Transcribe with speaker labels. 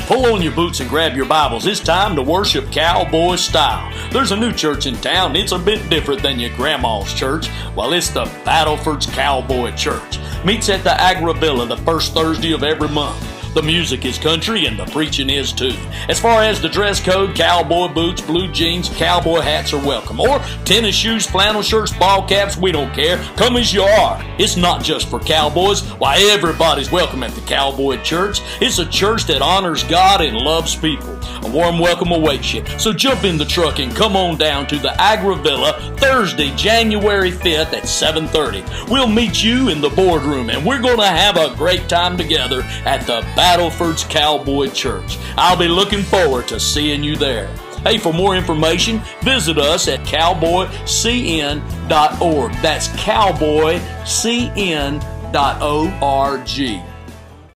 Speaker 1: Pull on your boots and grab your Bibles. It's time to worship Cowboy style. There's a new church in town. It's a bit different than your grandma's church. Well, it's the Battlefords Cowboy Church. Meets at the Agravilla the first Thursday of every month. The music is country and the preaching is too. As far as the dress code, cowboy boots, blue jeans, cowboy hats are welcome. Or tennis shoes, flannel shirts, ball caps, we don't care. Come as you are. It's not just for cowboys. Why, everybody's welcome at the Cowboy Church. It's a church that honors God and loves people. A warm welcome awaits you. So jump in the truck and come on down to the Agravilla Thursday, January 5th at 7:30. We'll meet you in the boardroom and we're going to have a great time together at the Battlefords Cowboy Church. I'll be looking forward to seeing you there. Hey, for more information, visit us at cowboycn.org. That's cowboycn.org.